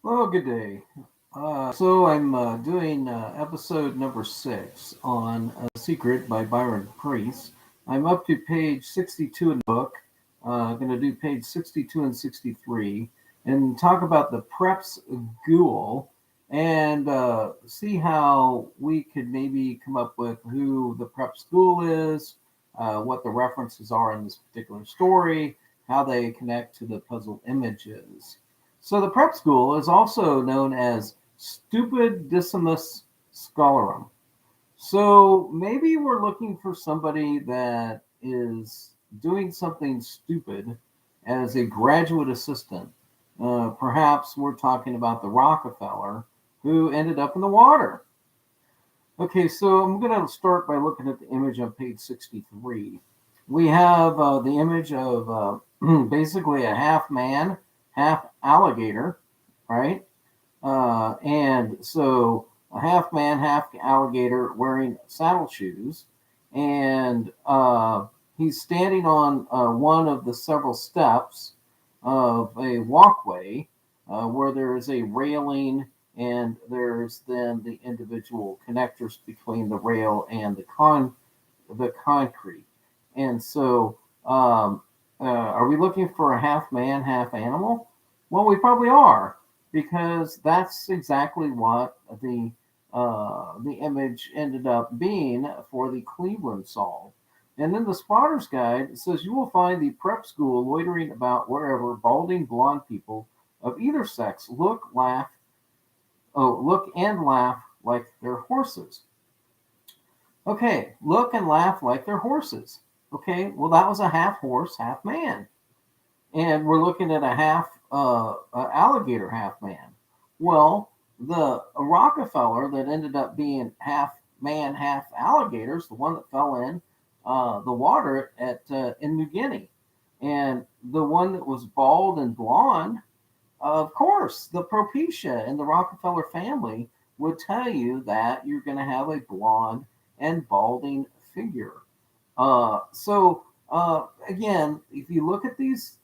Well, good day. So I'm doing episode number 6 on Secret by Byron Priest. I'm up to page 62 in the book. I'm going to do page 62 and 63 and talk about the Preps Ghoul and see how we could maybe come up with who the Preps Ghoul is, what the references are in this particular story, how they connect to the puzzle images. So the prep school is also known as Stupidissimum Scholarum. So maybe we're looking for somebody that is doing something stupid as a graduate assistant. Perhaps we're talking about the Rockefeller who ended up in the water. Okay, so I'm going to start by looking at the image on page 63. We have the image of basically a half man, half alligator, right? And so a half man, half alligator wearing saddle shoes. And he's standing on one of the several steps of a walkway where there is a railing and there's then the individual connectors between the rail and the concrete. And so, are we looking for a half man, half animal? Well, we probably are, because that's exactly what the image ended up being for the Cleveland solve. And then the spotter's guide says you will find the prep school loitering about wherever balding blonde people of either sex look and laugh like they're horses. Okay, look and laugh like they're horses. Okay, well, that was a half horse, half man. And we're looking at a half alligator, half man. Well, the Rockefeller that ended up being half man, half alligator is the one that fell in the water at in New Guinea. And the one that was bald and blonde, of course, the Propecia in the Rockefeller family would tell you that you're going to have a blonde and balding figure. Again, if you look at these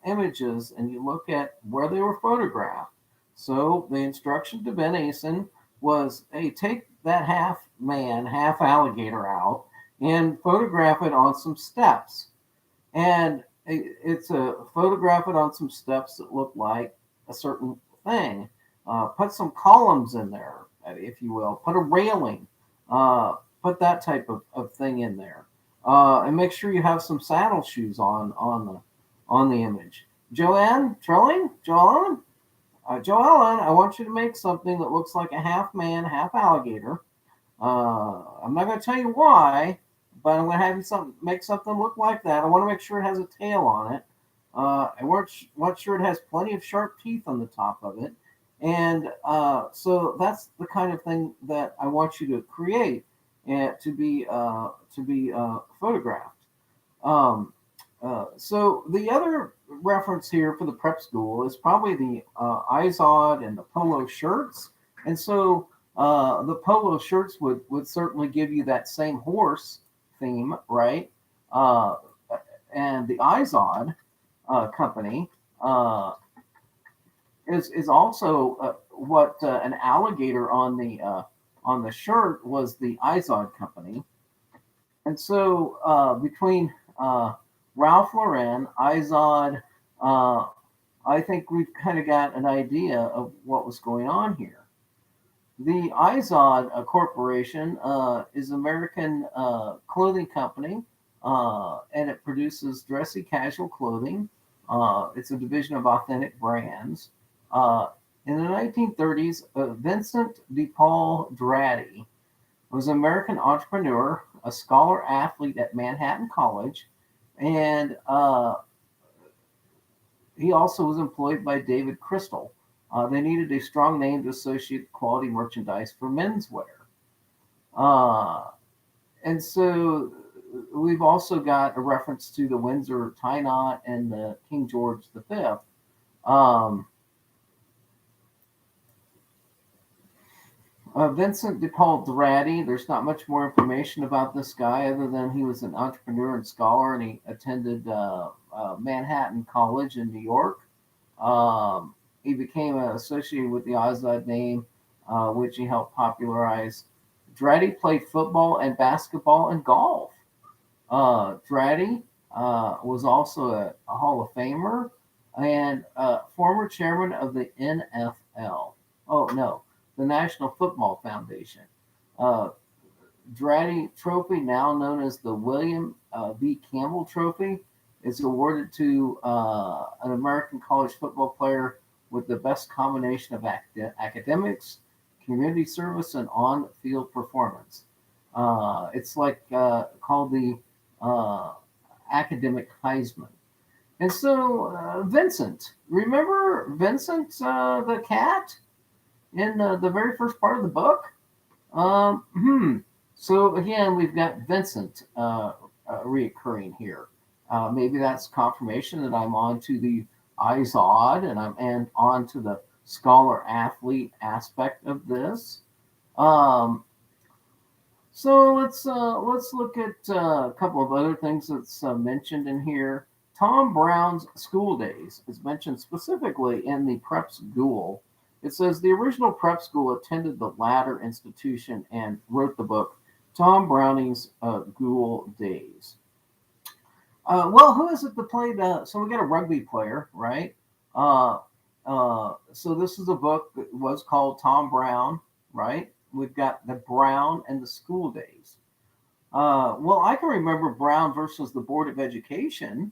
images and you look at where they were photographed, so the instruction to Ben Asen was, hey, take that half man, half alligator out and photograph it on some steps. And it's a photograph it on some steps that look like a certain thing. Put some columns in there, if you will. Put a railing. Put that type of thing in there, and make sure you have some saddle shoes on the image. Joanne Trilling, Joellen, I want you to make something that looks like a half man, half alligator. I'm not going to tell you why, but I'm going to have you make something look like that. I want to make sure it has a tail on it. I want sure it has plenty of sharp teeth on the top of it. And so that's the kind of thing that I want you to create and to be photographed. Um, so the other reference here for the prep school is probably the Izod and the polo shirts. And so the polo shirts would certainly give you that same horse theme, right? Uh, and the Izod company is also what an alligator on the shirt was the Izod company. And so between Ralph Lauren, Izod, uh, I think we've kind of got an idea of what was going on here. The Izod Corporation is an American clothing company, and it produces dressy casual clothing. It's a division of Authentic Brands. Uh, in the 1930s, Vincent DePaul Draddy was an American entrepreneur, a scholar athlete at Manhattan College, and he also was employed by David Crystal. They needed a strong name to associate quality merchandise for menswear. Uh, and so we've also got a reference to the Windsor tie knot and the King George V. Um, Vincent DePaul Draddy, there's not much more information about this guy other than he was an entrepreneur and scholar and he attended Manhattan College in New York. Um, he became associated with the Azad name, which he helped popularize. Draddy played football and basketball and golf. Draddy was also a Hall of Famer and former chairman of the NFL. Oh, no, the National Football Foundation. Uh, Draddy Trophy, now known as the William B. Campbell Trophy, is awarded to an American college football player with the best combination of academics, community service, and on-field performance. It's like called the uh, academic Heisman. And so Vincent, remember Vincent the cat in the very first part of the book? So again, we've got Vincent reoccurring here. Maybe that's confirmation that I'm on to the Izod and on to the scholar athlete aspect of this. Um, so let's look at a couple of other things that's mentioned in here. Tom Brown's school days is mentioned specifically in the Preps Ghoul. It says the original prep school attended the latter institution and wrote the book Tom Browning's Ghoul Days. Well, who is it that played? So we got a rugby player, right? So this is a book that was called Tom Brown, right? We've got the Brown and the School Days. Well, I can remember Brown versus the Board of Education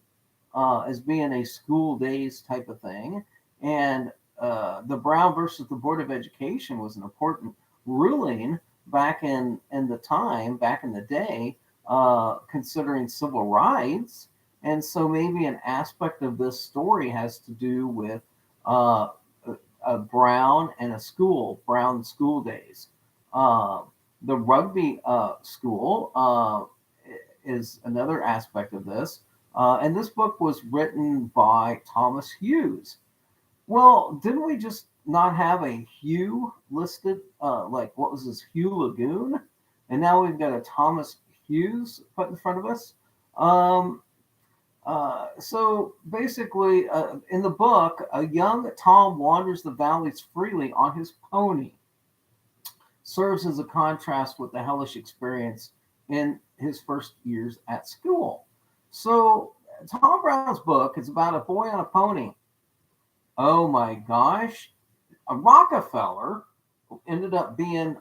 as being a school days type of thing. And the Brown versus the Board of Education was an important ruling back in the day, considering civil rights. And so maybe an aspect of this story has to do with a Brown and Brown school days. The rugby school is another aspect of this. And this book was written by Thomas Hughes. Well, didn't we just not have a Hugh listed? Like, what was this, Hugh Lagoon? And now we've got a Thomas Hughes put in front of us. So basically, in the book, a young Tom wanders the valleys freely on his pony. Serves as a contrast with the hellish experience in his first years at school. So Tom Brown's book is about a boy on a pony. Oh my gosh. A Rockefeller ended up being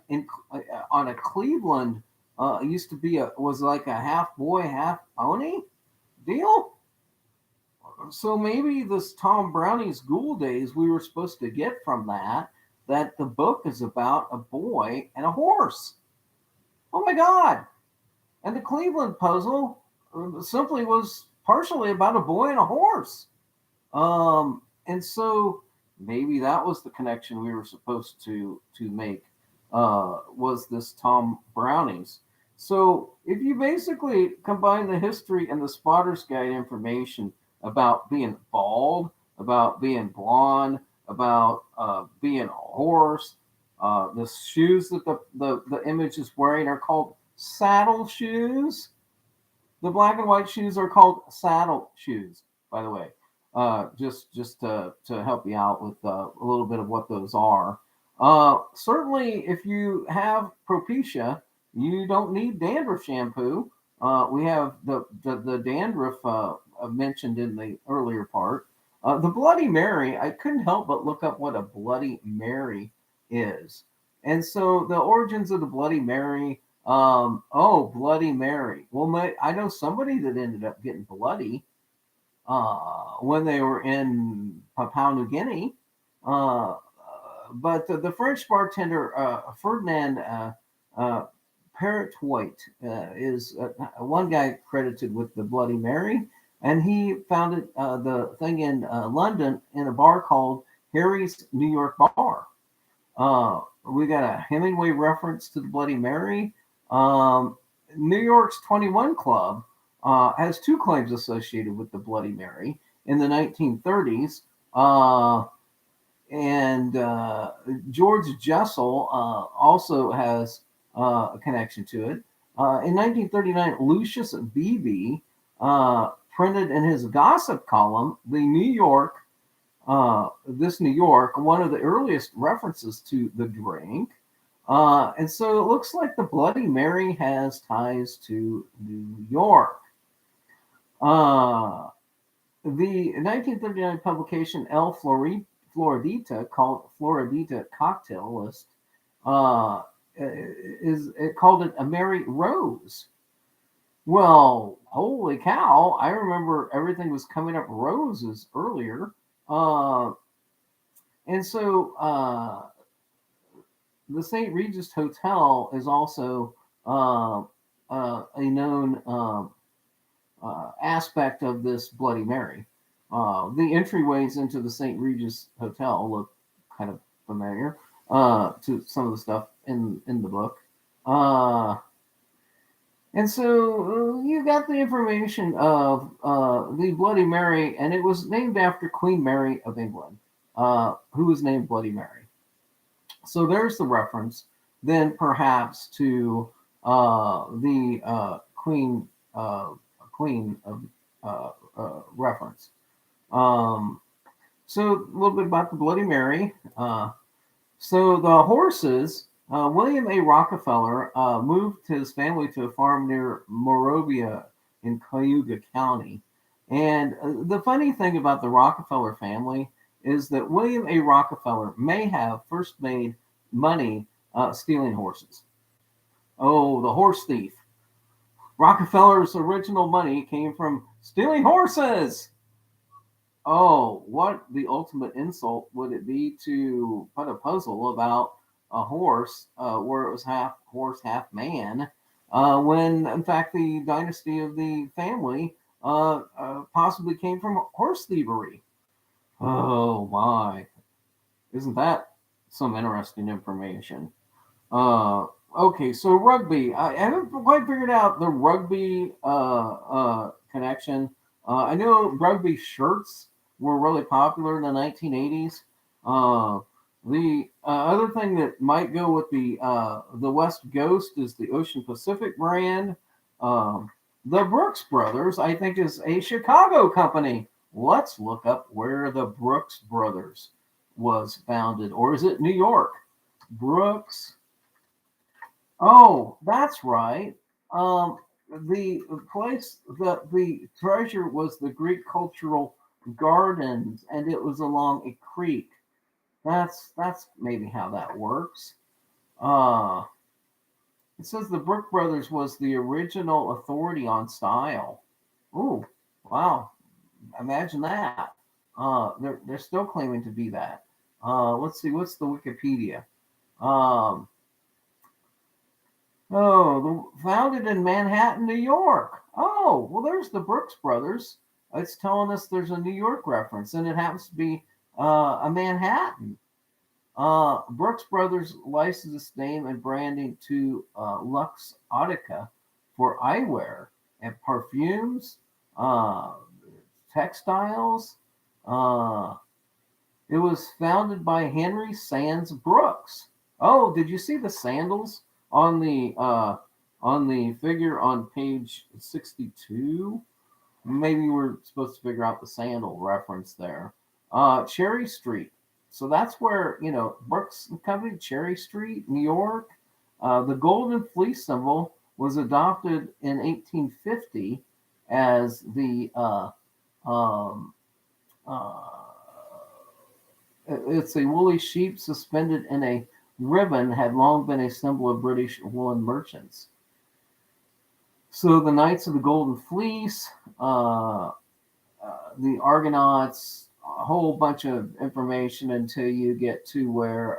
on a Cleveland, used to be was like a half boy, half pony deal. So maybe this Tom Browning's Ghoul Days, we were supposed to get from that the book is about a boy and a horse. Oh my God. And the Cleveland puzzle simply was partially about a boy and a horse. And so maybe that was the connection we were supposed to make, was this Tom Browning's. So if you basically combine the history and the Spotter's Guide information about being bald, about being blonde, about being a horse, the shoes that the image is wearing are called saddle shoes. The black and white shoes are called saddle shoes, by the way. Just to help you out with a little bit of what those are. Certainly, if you have Propecia, you don't need dandruff shampoo. We have the dandruff mentioned in the earlier part. The Bloody Mary, I couldn't help but look up what a Bloody Mary is. And so the origins of the Bloody Mary, Bloody Mary. Well, I know somebody that ended up getting bloody when they were in Papua New Guinea. But the French bartender, Ferdinand Perrotoit, is one guy credited with the Bloody Mary. And he founded the thing in London in a bar called Harry's New York Bar. We got a Hemingway reference to the Bloody Mary. New York's 21 Club has two claims associated with the Bloody Mary in the 1930s. And George Jessel also has a connection to it. In 1939, Lucius Beebe printed in his gossip column the New York this New York, one of the earliest references to the drink. And so it looks like the Bloody Mary has ties to New York. The 1939 publication Floridita, called Floridita Cocktail List, it called it a Mary Rose. Well, holy cow! I remember everything was coming up roses earlier, uh, and so the St. Regis Hotel is also a known aspect of this Bloody Mary. The entryways into the St. Regis Hotel look kind of familiar to some of the stuff in the book. And so you got the information of the Bloody Mary, and it was named after Queen Mary of England, who was named Bloody Mary. So there's the reference. Then perhaps to the Queen of reference. So a little bit about the Bloody Mary. So the horses, William A. Rockefeller moved his family to a farm near Morovia in Cayuga County. And the funny thing about the Rockefeller family is that William A. Rockefeller may have first made money stealing horses. Oh, the horse thief. Rockefeller's original money came from stealing horses. Oh, what the ultimate insult would it be to put a puzzle about a horse where it was half horse, half man, when in fact the dynasty of the family possibly came from horse thievery? Oh my, isn't that some interesting information? Okay, so rugby. I haven't quite figured out the rugby connection. I know rugby shirts were really popular in the 1980s. The other thing that might go with the West Coast is the Ocean Pacific brand. The Brooks Brothers, I think, is a Chicago company. Let's look up where the Brooks Brothers was founded, or is it New York? Brooks. Oh, that's right. Um, the place that the treasure was the Greek Cultural Gardens, and it was along a creek. That's maybe how that works. Uh, it says the Brook Brothers was the original authority on style. Ooh, wow! Imagine that. They're still claiming to be that. Let's see. What's the Wikipedia? Um, founded in Manhattan, New York. Oh, well, there's the Brooks Brothers. It's telling us there's a New York reference, and it happens to be a Manhattan. Brooks Brothers licensed its name and branding to Luxottica for eyewear and perfumes, uh, textiles. Uh, it was founded by Henry Sands Brooks. Oh, did you see the sandals on the figure on page 62? Maybe we're supposed to figure out the sandal reference there. Cherry Street. So that's where, Brooks and Company, Cherry Street, New York. The golden fleece symbol was adopted in 1850 as the um, uh, it's a woolly sheep suspended in a ribbon had long been a symbol of British woolen merchants. So the Knights of the Golden Fleece, the Argonauts, a whole bunch of information until you get to where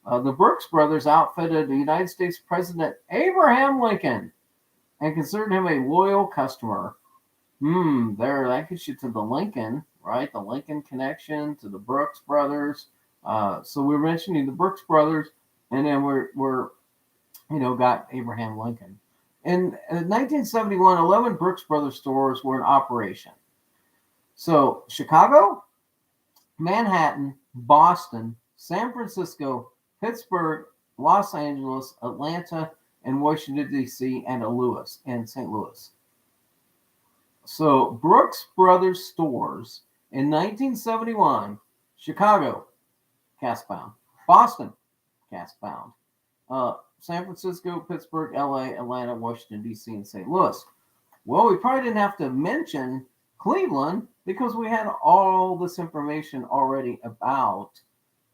the Brooks Brothers outfitted the United States President Abraham Lincoln and considered him a loyal customer. There, that gets you to the Lincoln, right? The Lincoln connection to the Brooks Brothers. So we're mentioning the Brooks Brothers, and then we're got Abraham Lincoln. In 1971, 11 Brooks Brothers stores were in operation. So Chicago, Manhattan, Boston, San Francisco, Pittsburgh, Los Angeles, Atlanta, and Washington, D.C., and St. Louis. So Brooks Brothers stores In 1971, Chicago, cast-bound. Boston, cast-bound. San Francisco, Pittsburgh, LA, Atlanta, Washington, D.C., and St. Louis. Well, we probably didn't have to mention Cleveland because we had all this information already about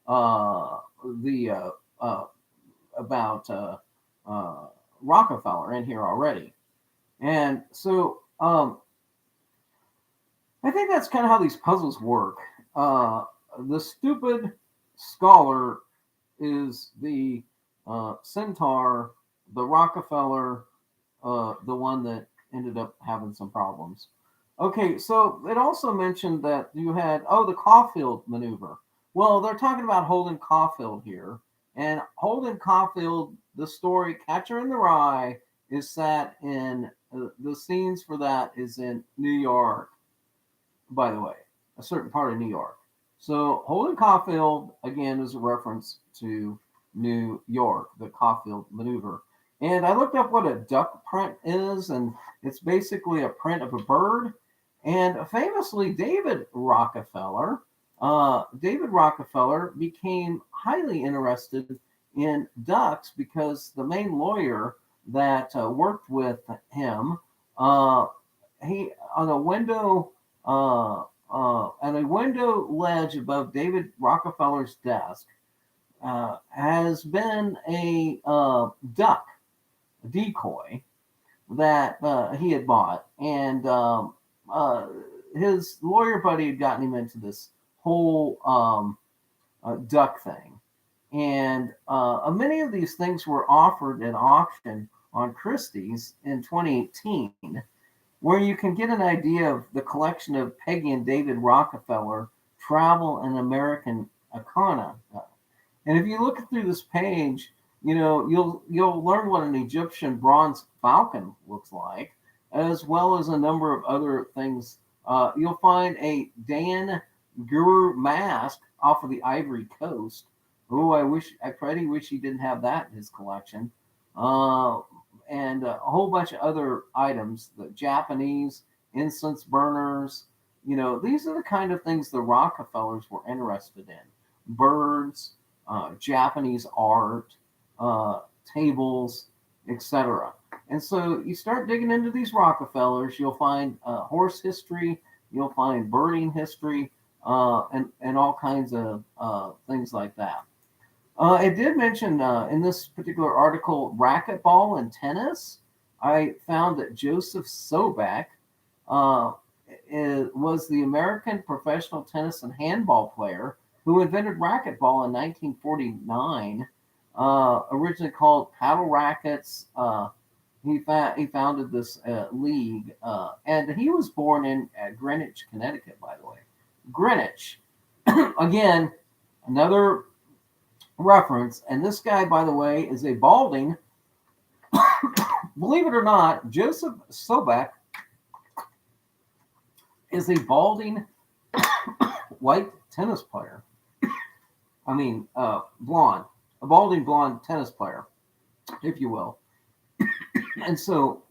the about Rockefeller in here already. And so I think that's kind of how these puzzles work. The stupid scholar is the centaur, the Rockefeller, the one that ended up having some problems. Okay, so it also mentioned that you had, the Caulfield maneuver. Well, they're talking about Holden Caulfield here. And Holden Caulfield, the story Catcher in the Rye, is set in, the scenes for that is in New York, by the way, a certain part of New York. So Holden Caulfield, again, is a reference to New York, the Caulfield maneuver. And I looked up what a duck print is, and it's basically a print of a bird. And famously, David Rockefeller became highly interested in ducks because the main lawyer that worked with him, he on a window ledge above David Rockefeller's desk has been a duck decoy that he had bought, and his lawyer buddy had gotten him into this whole duck thing. And many of these things were offered at auction on Christie's in 2018, where you can get an idea of the collection of Peggy and David Rockefeller travel and American Icona. And if you look through this page, you'll learn what an Egyptian bronze falcon looks like, as well as a number of other things. You'll find a Dan Guru mask off of the Ivory Coast. Oh, I pretty wish he didn't have that in his collection. And a whole bunch of other items, the Japanese incense burners. These are the kind of things the Rockefellers were interested in. Birds, Japanese art, tables, etc. And so you start digging into these Rockefellers, you'll find horse history, you'll find birding history, and all kinds of things like that. It did mention in this particular article racquetball and tennis. I found that Joseph Sobek was the American professional tennis and handball player who invented racquetball in 1949, originally called paddle rackets. He founded this league, and he was born in Greenwich, Connecticut, by the way. Greenwich. Again, another reference. And this guy, by the way, is a balding, believe it or not, Joseph Sobek is a balding white tennis player. I mean, blonde, a balding blonde tennis player, if you will. And so,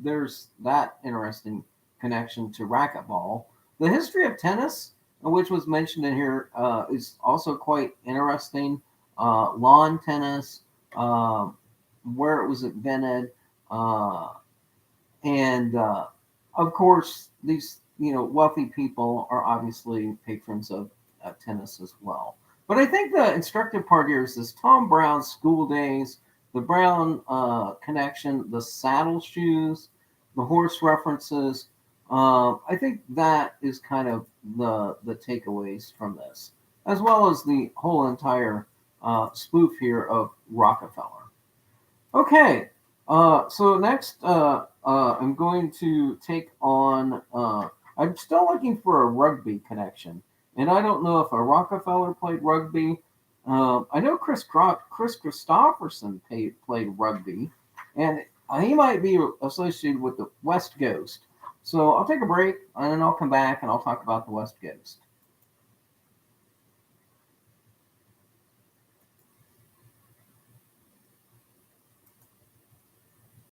there's that interesting connection to racquetball. The history of tennis, which was mentioned in here, is also quite interesting. Lawn tennis, where it was invented, and of course, these wealthy people are obviously patrons of tennis as well. But I think the instructive part here is this Tom Brown's school days, the Brown connection, the saddle shoes, the horse references. I think that is kind of the takeaways from this, as well as the whole entire spoof here of Rockefeller. Okay, so next I'm going to take on, I'm still looking for a rugby connection. And I don't know if a Rockefeller played rugby. I know Chris Christopherson played rugby, and he might be associated with the West Coast. So I'll take a break, and then I'll come back and I'll talk about the West Coast.